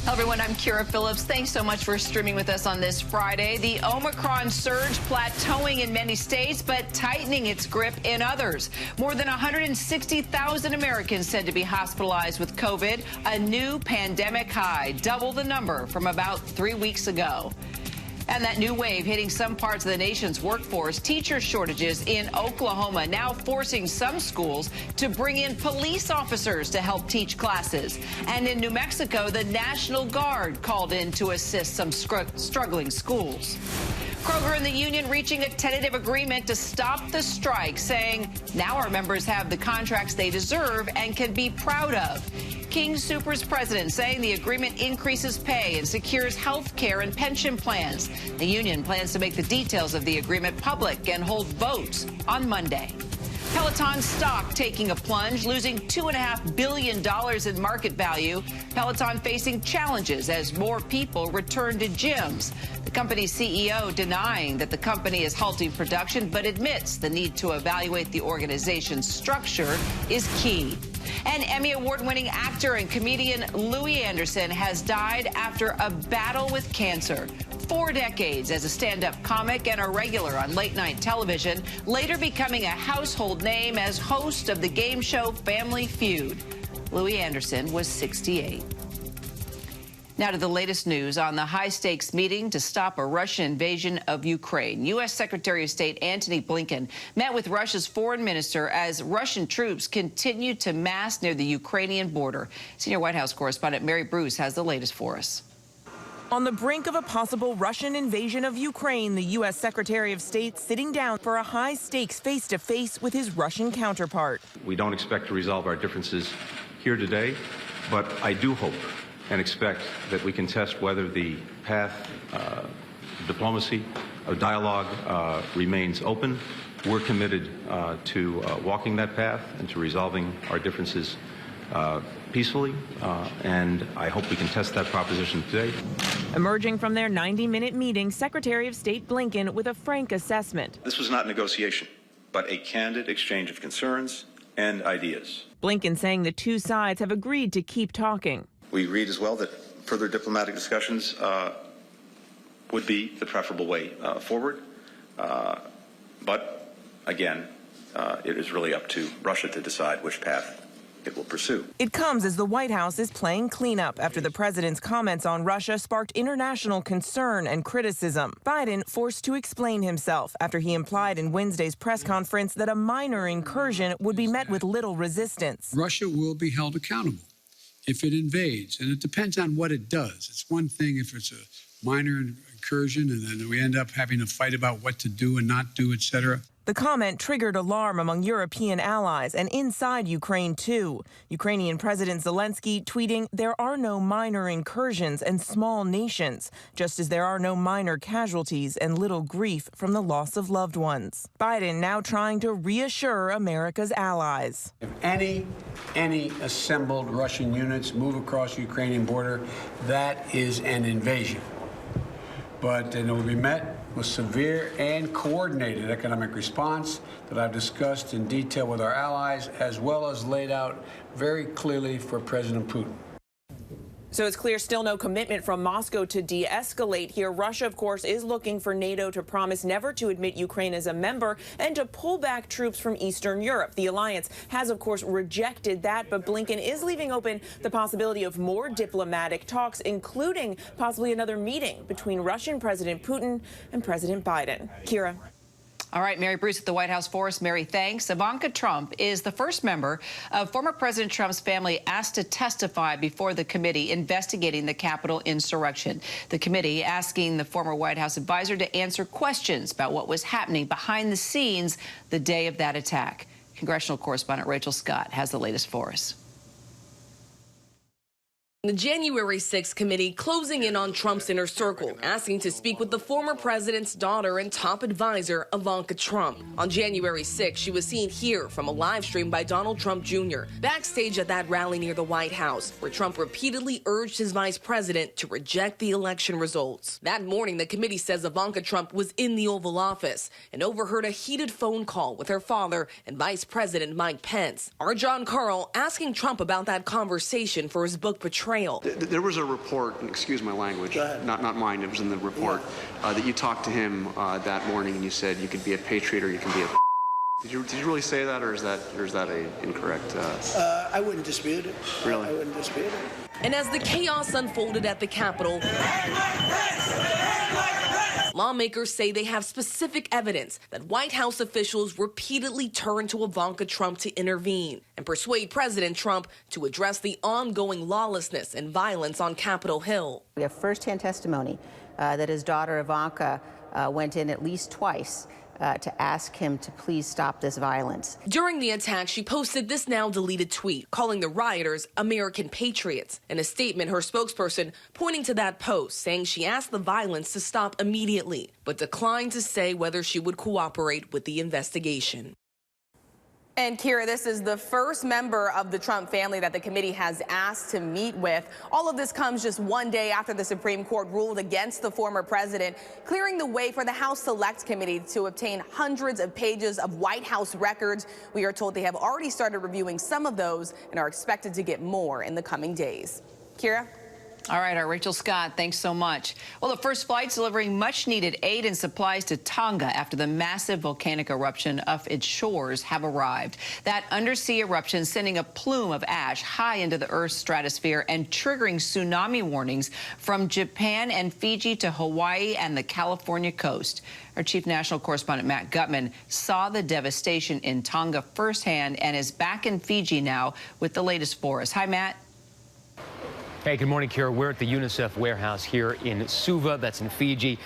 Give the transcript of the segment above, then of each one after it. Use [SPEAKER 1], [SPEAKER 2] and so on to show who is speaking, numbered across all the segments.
[SPEAKER 1] Hello, everyone. I'm Kira Phillips. Thanks so much for streaming with us on this Friday. The Omicron surge plateauing in many states, but tightening its grip in others. More than 160,000 Americans said to be hospitalized with COVID, a new pandemic high, double the number from about 3 weeks ago. And that new wave hitting some parts of the nation's workforce, teacher shortages in Oklahoma now forcing some schools to bring in police officers to help teach classes. And in New Mexico, the National Guard called in to assist some struggling schools. Kroger and the union reaching a tentative agreement to stop the strike, saying now our members have the contracts they deserve and can be proud of. King Soopers president saying the agreement increases pay and secures health care and pension plans. The union plans to make the details of the agreement public and hold votes on Monday. Peloton stock taking a plunge, losing $2.5 billion in market value. Peloton facing challenges as more people return to gyms. The company's CEO denying that the company is halting production, but admits the need to evaluate the organization's structure is key. And Emmy award-winning actor and comedian Louie Anderson has died after a battle with cancer. 4 decades as a stand-up comic and a regular on late-night television, later becoming a household name as host of the game show Family Feud. Louie Anderson was 68. Now to the latest news on the high-stakes meeting to stop a Russian invasion of Ukraine. U.S. Secretary of State Antony Blinken met with Russia's foreign minister as Russian troops continue to mass near the Ukrainian border. Senior White House correspondent Mary Bruce has the latest for us.
[SPEAKER 2] On the brink of a possible Russian invasion of Ukraine, the U.S. Secretary of State sitting down for a high-stakes face-to-face with his Russian counterpart.
[SPEAKER 3] We don't expect to resolve our differences here today, but I do hope and expect that we can test whether the path of diplomacy, of dialogue remains open. We're committed to walking that path and to resolving our differences peacefully, and I hope we can test that proposition today.
[SPEAKER 2] Emerging from their 90-minute meeting, Secretary of State Blinken with a frank assessment.
[SPEAKER 4] This was not negotiation, but a candid exchange of concerns and ideas.
[SPEAKER 2] Blinken saying the two sides have agreed to keep talking.
[SPEAKER 4] We agreed as well that further diplomatic discussions would be the preferable way forward. But again, it is really up to Russia to decide which path it will pursue.
[SPEAKER 2] It comes as the White House is playing cleanup after the president's comments on Russia sparked international concern and criticism. Biden forced to explain himself after he implied in Wednesday's press conference that a minor incursion would be met with little resistance.
[SPEAKER 5] Russia will be held accountable if it invades, and it depends on what it does. It's one thing if it's a minor incursion and then we end up having to fight about what to do and not do, etc.
[SPEAKER 2] The comment triggered alarm among European allies and inside Ukraine, too. Ukrainian President Zelensky tweeting, "There are no minor incursions and small nations, just as there are no minor casualties and little grief from the loss of loved ones." Biden now trying to reassure America's allies.
[SPEAKER 5] If any assembled Russian units move across the Ukrainian border, that is an invasion. But it will be met with severe and coordinated economic response that I've discussed in detail with our allies, as well as laid out very clearly for President Putin.
[SPEAKER 2] So it's clear still no commitment from Moscow to de-escalate here. Russia, of course, is looking for NATO to promise never to admit Ukraine as a member and to pull back troops from Eastern Europe. The alliance has, of course, rejected that, but Blinken is leaving open the possibility of more diplomatic talks, including possibly another meeting between Russian President Putin and President Biden. Kira.
[SPEAKER 1] All right, Mary Bruce at the White House for us. Mary, thanks. Ivanka Trump is the first member of former President Trump's family asked to testify before the committee investigating the Capitol insurrection. The committee asking the former White House advisor to answer questions about what was happening behind the scenes the day of that attack. Congressional correspondent Rachel Scott has the latest for us.
[SPEAKER 6] The January 6th committee closing in on Trump's inner circle, asking to speak with the former president's daughter and top advisor, Ivanka Trump. On January 6th, she was seen here from a live stream by Donald Trump Jr. backstage at that rally near the White House, where Trump repeatedly urged his vice president to reject the election results. That morning, the committee says Ivanka Trump was in the Oval Office and overheard a heated phone call with her father and Vice President Mike Pence. Our John Carl asking Trump about that conversation for his book, Betrayal. betrayal.
[SPEAKER 7] There was a report, and excuse my language, not mine, it was in the report, that you talked to him that morning and you said you could be a patriot or you can be a Did you really say that, or is that a incorrect?
[SPEAKER 8] I wouldn't dispute it.
[SPEAKER 7] Really?
[SPEAKER 8] I wouldn't dispute it.
[SPEAKER 6] And as the chaos unfolded at the Capitol, lawmakers say they have specific evidence that White House officials repeatedly turned to Ivanka Trump to intervene and persuade President Trump to address the ongoing lawlessness and violence on Capitol Hill.
[SPEAKER 9] We have firsthand testimony that his daughter Ivanka went in at least twice to ask him to please stop this violence.
[SPEAKER 6] During the attack, she posted this now deleted tweet, calling the rioters American patriots. In a statement, her spokesperson pointing to that post, saying she asked the violence to stop immediately, but declined to say whether she would cooperate with the investigation.
[SPEAKER 10] And Kira, this is the first member of the Trump family that the committee has asked to meet with. All of this comes just one day after the Supreme Court ruled against the former president, clearing the way for the House Select Committee to obtain hundreds of pages of White House records. We are told they have already started reviewing some of those and are expected to get more in the coming days. Kira?
[SPEAKER 1] All right, our Rachel Scott, thanks so much. Well, the first flights delivering much-needed aid and supplies to Tonga after the massive volcanic eruption of its shores have arrived. That undersea eruption sending a plume of ash high into the Earth's stratosphere and triggering tsunami warnings from Japan and Fiji to Hawaii and the California coast. Our chief national correspondent, Matt Gutman, saw the devastation in Tonga firsthand and is back in Fiji now with the latest for us. Hi, Matt.
[SPEAKER 11] Hey, good morning, Kira. We're at the UNICEF warehouse here in Suva, that's in Fiji.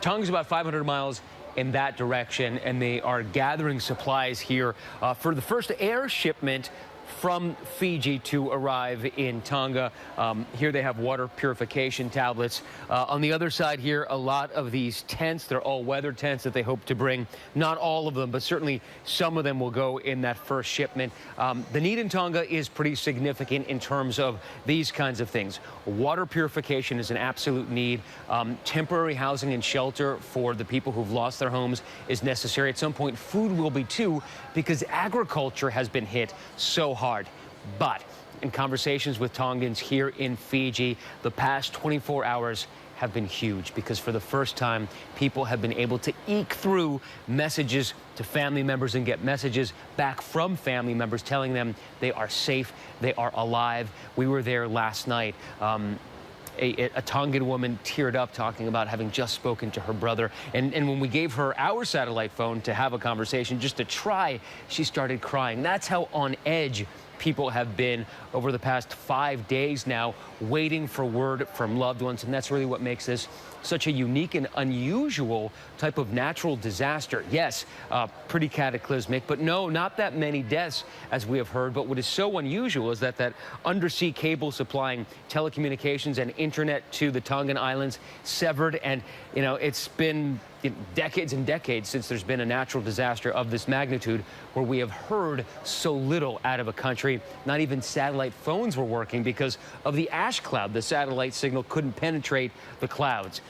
[SPEAKER 11] Tonga's about 500 miles in that direction, and they are gathering supplies here for the first air shipment from Fiji to arrive in Tonga. Here they have water purification tablets. On the other side here, a lot of these tents, they're all weather tents that they hope to bring. Not all of them, but certainly some of them will go in that first shipment. The need in Tonga is pretty significant in terms of these kinds of things. Water purification is an absolute need. Temporary housing and shelter for the people who've lost their homes is necessary. At some point, food will be too, because agriculture has been hit so hard. But in conversations with Tongans here in Fiji, the past 24 hours have been huge, because for the first time, people have been able to eke through messages to family members and get messages back from family members telling them they are safe, they are alive. We were there last night. A Tongan woman teared up talking about having just spoken to her brother. And when we gave her our satellite phone to have a conversation, just to try, she started crying. That's how on edge people have been over the past 5 days now, waiting for word from loved ones. And that's really what makes this such a unique and unusual type of natural disaster. Yes, pretty cataclysmic, but no, not that many deaths, as we have heard. But what is so unusual is that undersea cable supplying telecommunications and internet to the Tongan Islands severed. And, you know, it's been decades and decades since there's been a natural disaster of this magnitude where we have heard so little out of a country. Not even satellite phones were working because of the ash cloud. The satellite signal couldn't penetrate the clouds.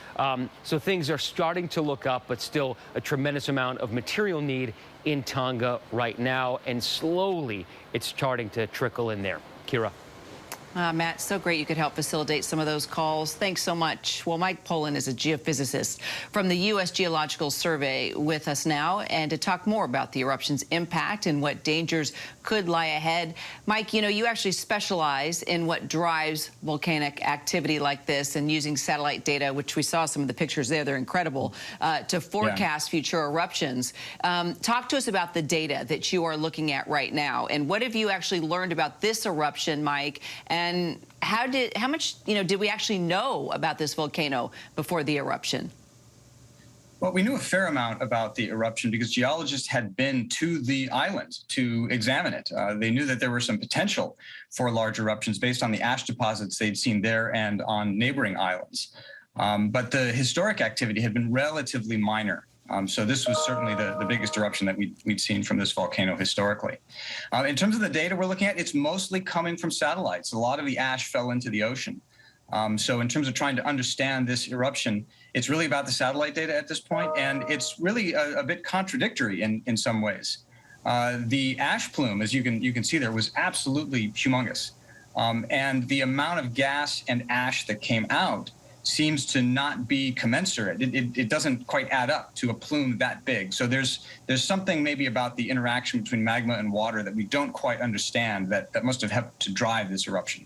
[SPEAKER 11] So things are starting to look up, but still a tremendous amount of material need in Tonga right now, and slowly it's starting to trickle in there. Kira.
[SPEAKER 1] Matt, so great you could help facilitate some of those calls. Thanks so much. Well, Mike Pollan is a geophysicist from the U.S. Geological Survey with us now, and to talk more about the eruption's impact and what dangers could lie ahead. Mike, you know, you actually specialize in what drives volcanic activity like this, and using satellite data, which we saw some of the pictures there, they're incredible, to forecast future eruptions. Talk to us about the data that you are looking at right now, and what have you actually learned about this eruption, Mike? And how much, did we actually know about this volcano before the eruption?
[SPEAKER 12] Well, we knew a fair amount about the eruption because geologists had been to the island to examine it. They knew that there were some potential for large eruptions based on the ash deposits they'd seen there and on neighboring islands. But the historic activity had been relatively minor. So this was certainly the biggest eruption that we'd seen from this volcano historically. In terms of the data we're looking at, it's mostly coming from satellites. A lot of the ash fell into the ocean. So in terms of trying to understand this eruption, it's really about the satellite data at this point, and it's really a bit contradictory in some ways. The ash plume, as you can see there, was absolutely humongous. And the amount of gas and ash that came out seems to not be commensurate. It doesn't quite add up to a plume that big. So there's something maybe about the interaction between magma and water that we don't quite understand that must have helped to drive this eruption.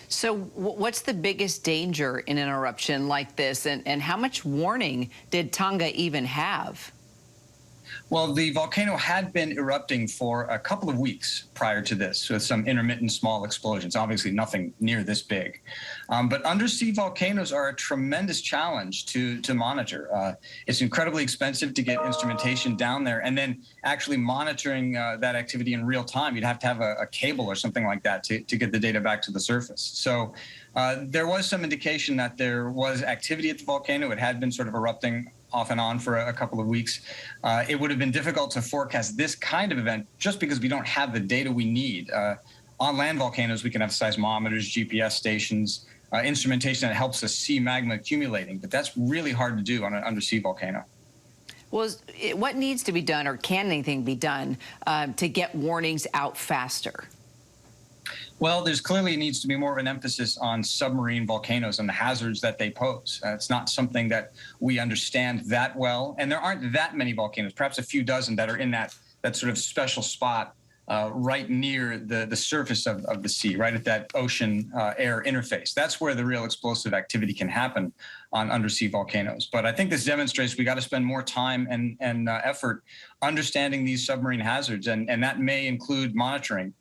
[SPEAKER 1] So what's the biggest danger in an eruption like this, and how much warning did Tonga even have?
[SPEAKER 12] Well, the volcano had been erupting for a couple of weeks prior to this, with some intermittent small explosions, obviously nothing near this big. But undersea volcanoes are a tremendous challenge to monitor. It's incredibly expensive to get instrumentation down there, and then actually monitoring that activity in real time. You'd have to have a cable or something like that to get the data back to the surface. So there was some indication that there was activity at the volcano. It had been sort of erupting off and on for a couple of weeks. It would have been difficult to forecast this kind of event just because we don't have the data we need. On land volcanoes, we can have seismometers, GPS stations, instrumentation that helps us see magma accumulating, but that's really hard to do on an undersea volcano.
[SPEAKER 1] Well, what needs to be done, or can anything be done, to get warnings out faster?
[SPEAKER 12] Well, there's clearly needs to be more of an emphasis on submarine volcanoes and the hazards that they pose. It's not something that we understand that well, and there aren't that many volcanoes, perhaps a few dozen that are in that sort of special spot right near the surface of the sea, right at that ocean air interface. That's where the real explosive activity can happen on undersea volcanoes. But I think this demonstrates we got to spend more time and effort understanding these submarine hazards, and that may include monitoring.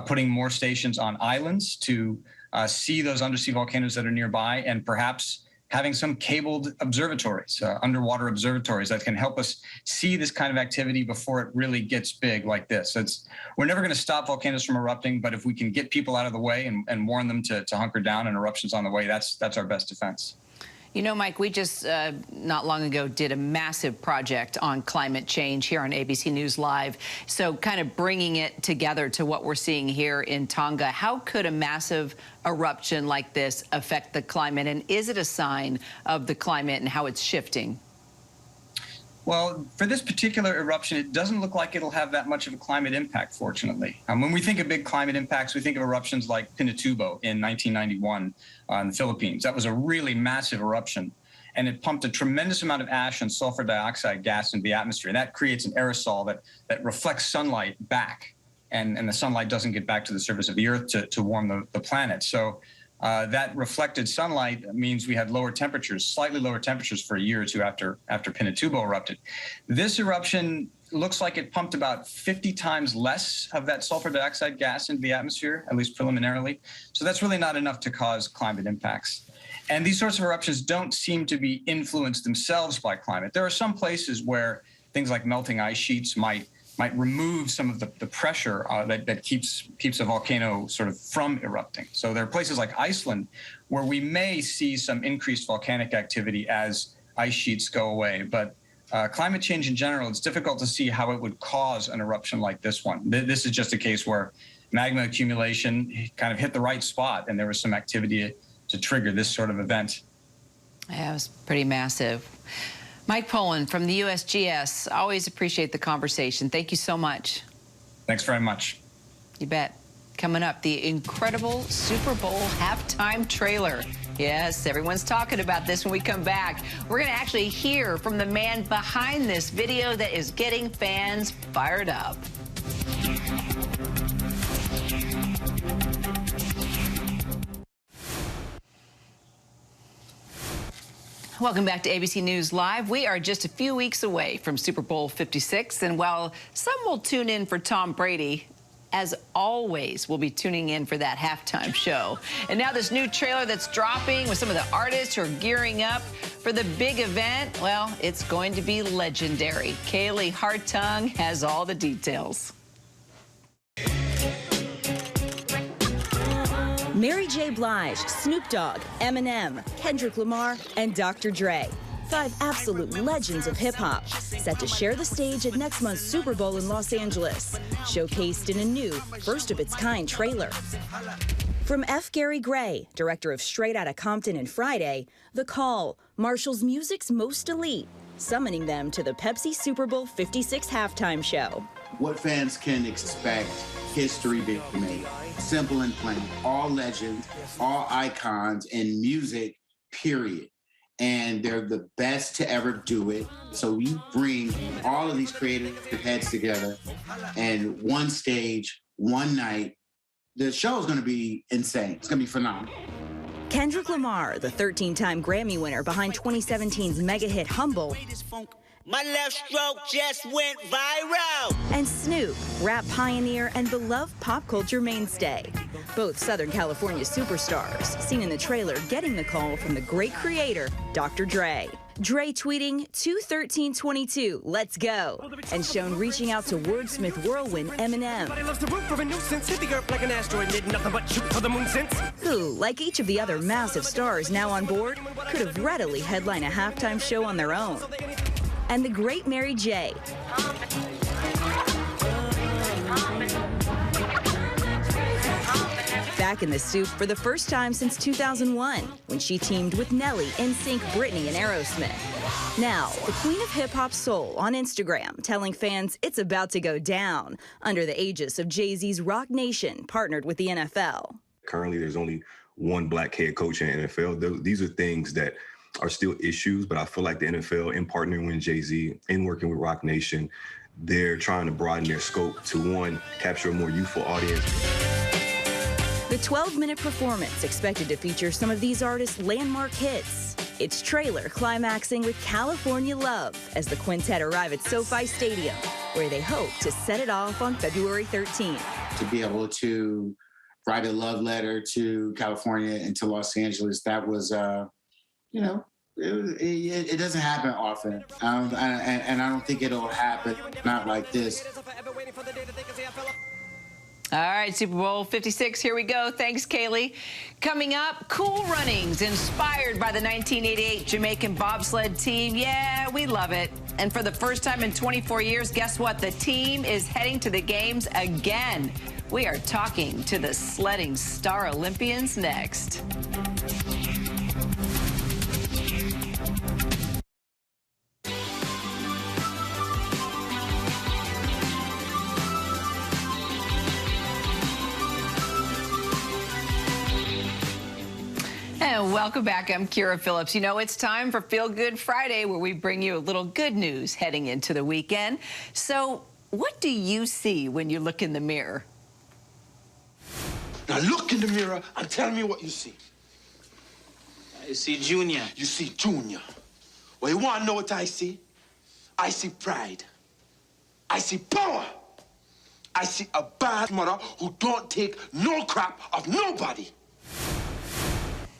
[SPEAKER 12] Putting more stations on islands to see those undersea volcanoes that are nearby, and perhaps having some cabled observatories, underwater observatories that can help us see this kind of activity before it really gets big like this. We're never going to stop volcanoes from erupting, but if we can get people out of the way and warn them to hunker down and eruptions on the way, that's our best defense.
[SPEAKER 1] You know, Mike, we just not long ago did a massive project on climate change here on ABC News Live. So kind of bringing it together to what we're seeing here in Tonga. How could a massive eruption like this affect the climate? And is it a sign of the climate and how it's shifting?
[SPEAKER 12] Well, for this particular eruption, it doesn't look like it'll have that much of a climate impact, fortunately. When we think of big climate impacts, we think of eruptions like Pinatubo in 1991 in the Philippines. That was a really massive eruption, and it pumped a tremendous amount of ash and sulfur dioxide gas into the atmosphere. And that creates an aerosol that reflects sunlight back, and the sunlight doesn't get back to the surface of the Earth to warm the planet. So that reflected sunlight means we had lower temperatures, slightly lower temperatures for a year or two after Pinatubo erupted. This eruption looks like it pumped about 50 times less of that sulfur dioxide gas into the atmosphere, at least preliminarily. So that's really not enough to cause climate impacts. And these sorts of eruptions don't seem to be influenced themselves by climate. There are some places where things like melting ice sheets might remove some of the pressure that keeps a volcano sort of from erupting. So there are places like Iceland where we may see some increased volcanic activity as ice sheets go away. But climate change in general, it's difficult to see how it would cause an eruption like this one. This is just a case where magma accumulation kind of hit the right spot, and there was some activity to trigger this sort of event.
[SPEAKER 1] Yeah, it was pretty massive. Mike Poland from the USGS. Always appreciate the conversation. Thank you so much.
[SPEAKER 12] Thanks very much.
[SPEAKER 1] You bet. Coming up, the incredible Super Bowl halftime trailer. Yes, everyone's talking about this when we come back. We're going to actually hear from the man behind this video that is getting fans fired up. Welcome back to ABC News Live. We are just a few weeks away from Super Bowl 56, and while some will tune in for Tom Brady, as always, we'll be tuning in for that halftime show. And now this new trailer that's dropping with some of the artists who are gearing up for the big event, well, it's going to be legendary. Kaylee Hartung has all the details.
[SPEAKER 13] Mary J. Blige, Snoop Dogg, Eminem, Kendrick Lamar, and Dr. Dre. 5 absolute legends of hip-hop, set to share the stage at next month's Super Bowl in Los Angeles, showcased in a new, first-of-its-kind trailer. From F. Gary Gray, director of Straight Outta Compton and Friday, The Call, Marshall's music's most elite, summoning them to the Pepsi Super Bowl 56 halftime show.
[SPEAKER 14] What fans can expect history being made. Simple and plain. All legends, all icons in music, period. And they're the best to ever do it. So you bring all of these creative heads together and one stage, one night. The show is going to be insane. It's going to be phenomenal.
[SPEAKER 13] Kendrick Lamar, the 13-time Grammy winner behind 2017's mega hit Humble.
[SPEAKER 15] My left stroke just went viral.
[SPEAKER 13] And Snoop, rap pioneer and beloved pop culture mainstay. Both Southern California superstars, seen in the trailer getting the call from the great creator, Dr. Dre. Dre tweeting, 2/13/22, let's go, and shown reaching out to wordsmith whirlwind Eminem, who, like each of the other massive stars now on board, could have readily headlined a halftime show on their own. And the great Mary J. Back in the soup for the first time since 2001, when she teamed with Nelly, NSYNC, Britney, and Aerosmith. Now, the queen of hip-hop soul on Instagram telling fans it's about to go down under the aegis of Jay-Z's Rock Nation, partnered with the NFL.
[SPEAKER 16] Currently, there's only one black head coach in the NFL. These are things that are still issues, but I feel like the NFL, in partnering with Jay-Z, in working with Rock Nation, they're trying to broaden their scope to, one, capture a more youthful audience.
[SPEAKER 13] The 12-minute performance expected to feature some of these artists' landmark hits. Its trailer climaxing with California Love as the quintet arrive at SoFi Stadium, where they hope to set it off on February 13th.
[SPEAKER 14] To be able to write a love letter to California and to Los Angeles, that was, you know, it doesn't happen often. And I don't think it'll happen, not like this.
[SPEAKER 1] All right, Super Bowl 56, here we go. Thanks, Kaylee. Coming up, cool runnings inspired by the 1988 Jamaican bobsled team. Yeah, we love it. And for the first time in 24 years, guess what? The team is heading to the games again. We are talking to the sledding star Olympians next. And welcome back. I'm Kira Phillips. You know, it's time for Feel Good Friday, where we bring you a little good news heading into the weekend. So what do you see when you look in the mirror?
[SPEAKER 17] Now look in the mirror and tell me what you see.
[SPEAKER 15] I see Junior.
[SPEAKER 17] You see Junior. Well, you want to know what I see? I see pride. I see power. I see a bad mother who don't take no crap of nobody.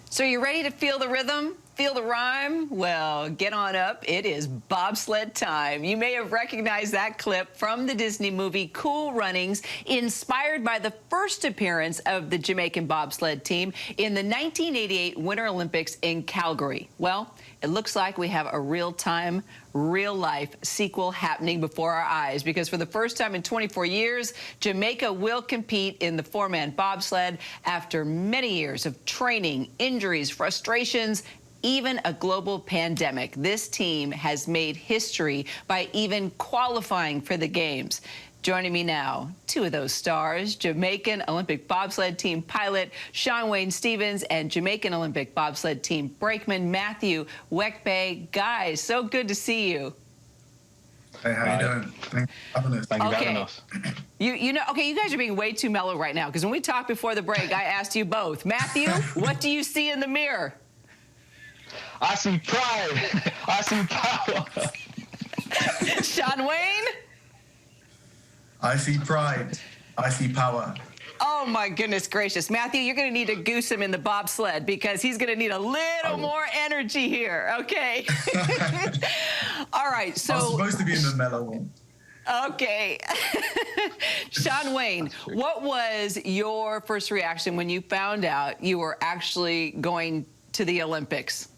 [SPEAKER 1] So you ready to feel the rhythm, feel the rhyme? Well, get on up. It is bobsled time. You may have recognized that clip from the Disney movie Cool Runnings, inspired by the first appearance of the Jamaican bobsled team in the 1988 Winter Olympics in Calgary. Well, it looks like we have a real-time, real-life sequel happening before our eyes, because for the first time in 24 years, Jamaica will compete in the four-man bobsled after many years of training, injuries, frustrations, even a global pandemic. This team has made history by even qualifying for the games. Joining me now, two of those stars, Jamaican Olympic bobsled team pilot Shawn Wayne Stevens and Jamaican Olympic bobsled team brakeman Matthew Wekpe. Guys, so good to see you.
[SPEAKER 18] Hey, how you doing? Thank you for having us.
[SPEAKER 1] You know, okay, you guys are being way too mellow right now, because when we talked before the break, I asked you both. Matthew, what do you see in the mirror?
[SPEAKER 18] I see pride. I see power.
[SPEAKER 1] Shawn Wayne?
[SPEAKER 18] I see pride. I see power.
[SPEAKER 1] Oh, my goodness gracious. Matthew, you're going to need to goose him in the bobsled, because he's going to need a little more energy here, okay? All right, so...
[SPEAKER 18] I was supposed to be in the mellow one.
[SPEAKER 1] Okay. Shawn Wayne, what was your first reaction when you found out you were actually going to the Olympics?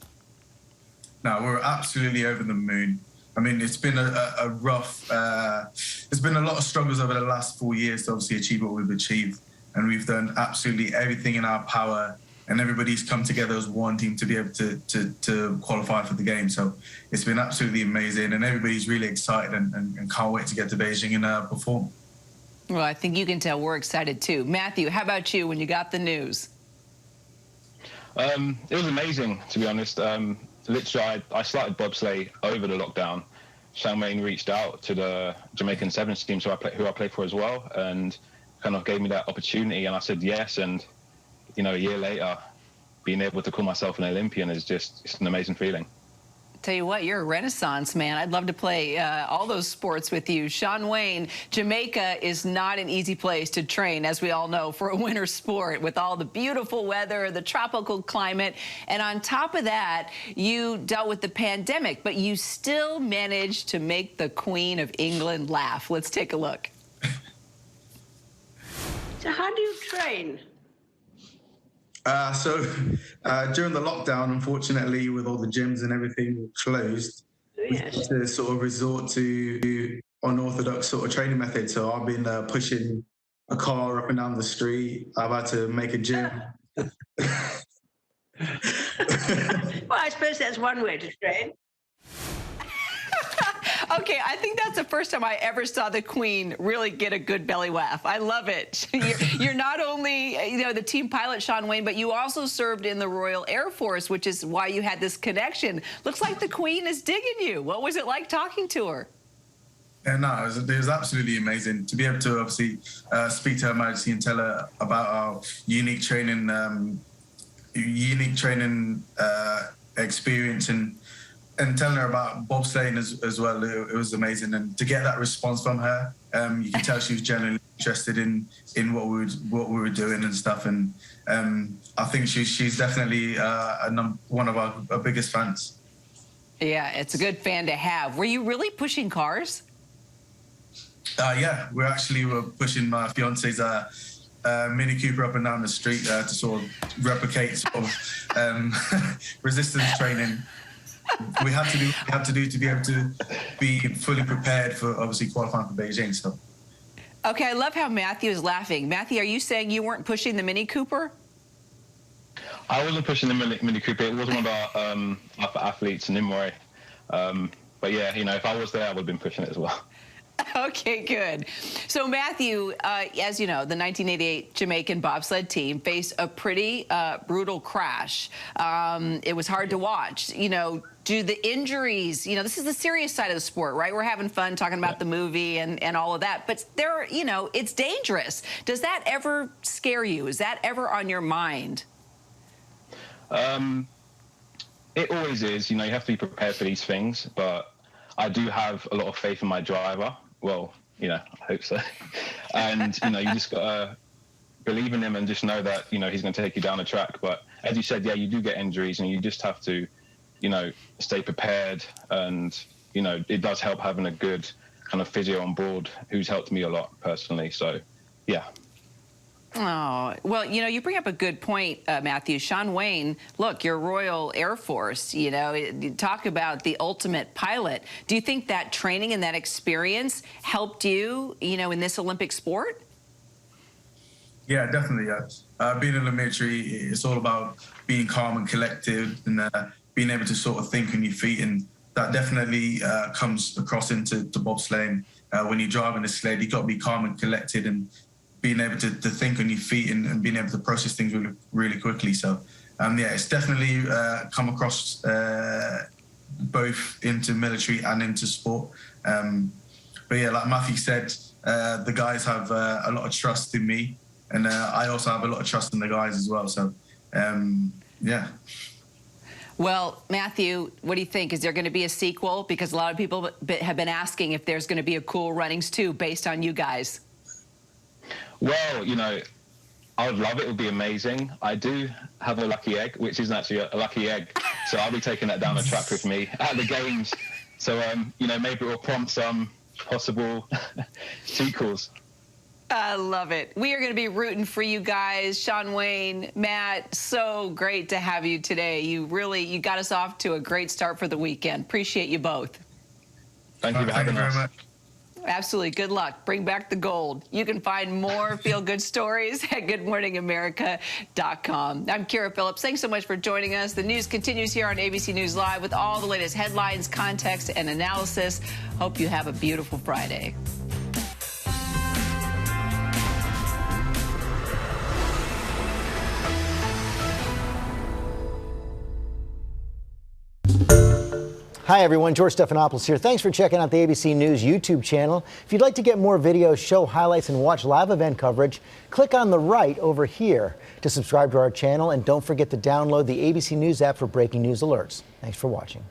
[SPEAKER 18] No, we're absolutely over the moon. I mean, it's been a rough, there's been a lot of struggles over the last 4 years to obviously achieve what we've achieved. And we've done absolutely everything in our power, and everybody's come together as one team to be able to qualify for the game. So it's been absolutely amazing, and everybody's really excited and can't wait to get to Beijing and perform.
[SPEAKER 1] Well, I think you can tell we're excited too. Matthew, how about you when you got the news?
[SPEAKER 19] It was amazing, to be honest. Literally, I started bobsleigh over the lockdown. Charmaine reached out to the Jamaican Sevens team, who I play for as well, and kind of gave me that opportunity, and I said yes. And a year later, being able to call myself an Olympian it's an amazing feeling.
[SPEAKER 1] Tell you what, you're a renaissance man. I'd love to play all those sports with you. Shaun Wane, Jamaica is not an easy place to train, as we all know, for a winter sport with all the beautiful weather, the tropical climate. And on top of that, you dealt with the pandemic, but you still managed to make the Queen of England laugh. Let's take a look.
[SPEAKER 20] So how do you train?
[SPEAKER 18] During the lockdown, unfortunately, with all the gyms and everything closed, we had to sort of resort to unorthodox sort of training methods. So I've been pushing a car up and down the street. I've had to make a gym.
[SPEAKER 20] Well, I suppose that's one way to train.
[SPEAKER 1] Okay, I think that's the first time I ever saw the Queen really get a good belly laugh. I love it. You're not only, the team pilot, Shaun Wane, but you also served in the Royal Air Force, which is why you had this connection. Looks like the Queen is digging you. What was it like talking to her?
[SPEAKER 18] Yeah, no, it was absolutely amazing to be able to obviously speak to Her Majesty and tell her about our unique training experience and telling her about bobsleighing as well. It was amazing, and to get that response from her, you can tell she was genuinely interested in what we were doing and stuff. And I think she's definitely one of our biggest fans.
[SPEAKER 1] Yeah, it's a good fan to have. Were you really pushing cars?
[SPEAKER 18] Yeah, we were pushing my fiance's Mini Cooper up and down the street to sort of replicate sort of resistance training. We have to do to be able to be fully prepared for obviously qualifying for Beijing. So.
[SPEAKER 1] Okay, I love how Matthew is laughing. Matthew, are you saying you weren't pushing the Mini Cooper?
[SPEAKER 19] I wasn't pushing the Mini Cooper. It was one of our athletes in Nimue. But yeah, if I was there, I would have been pushing it as well.
[SPEAKER 1] Okay, good. So, Matthew, as you know, the 1988 Jamaican bobsled team faced a pretty brutal crash. It was hard to watch. Do the injuries, this is the serious side of the sport, right? We're having fun talking about the movie and all of that, but it's dangerous. Does that ever scare you? Is that ever on your mind?
[SPEAKER 19] It always is. You have to be prepared for these things, but I do have a lot of faith in my driver. Well, I hope so. And, you just got to believe in him and just know that, he's going to take you down the track. But as you said, yeah, you do get injuries and you just have to, stay prepared. And, it does help having a good kind of physio on board who's helped me a lot personally. So, yeah.
[SPEAKER 1] Oh, well, you bring up a good point, Matthew. Shaun Wane, look, you're Royal Air Force, you talk about the ultimate pilot. Do you think that training and that experience helped you, in this Olympic sport?
[SPEAKER 18] Yeah, definitely. Being in the military, it's all about being calm and collected and being able to sort of think on your feet. And that definitely comes across into bobsleighing. When you're driving a sled, you've got to be calm and collected and being able to think on your feet and being able to process things really, really quickly. So, yeah, it's definitely come across both into military and into sport. But yeah, like Matthew said, the guys have a lot of trust in me, and I also have a lot of trust in the guys as well. So, yeah.
[SPEAKER 1] Well, Matthew, what do you think? Is there going to be a sequel? Because a lot of people have been asking if there's going to be a Cool Runnings 2 based on you guys.
[SPEAKER 19] Well, I would love it. It would be amazing. I do have a lucky egg, which isn't actually a lucky egg. So I'll be taking that down the track with me at the games. So, maybe it will prompt some possible sequels.
[SPEAKER 1] I love it. We are going to be rooting for you guys. Shaun Wane, Matt, so great to have you today. You got us off to a great start for the weekend. Appreciate you both.
[SPEAKER 19] Thank you for having us.
[SPEAKER 18] Very much.
[SPEAKER 1] Absolutely. Good luck. Bring back the gold. You can find more feel-good stories at goodmorningamerica.com. I'm Kira Phillips. Thanks so much for joining us. The news continues here on ABC News Live with all the latest headlines, context, and analysis. Hope you have a beautiful Friday.
[SPEAKER 21] Hi, everyone. George Stephanopoulos here. Thanks for checking out the ABC News YouTube channel. If you'd like to get more videos, show highlights, and watch live event coverage, click on the right over here to subscribe to our channel. And don't forget to download the ABC News app for breaking news alerts. Thanks for watching.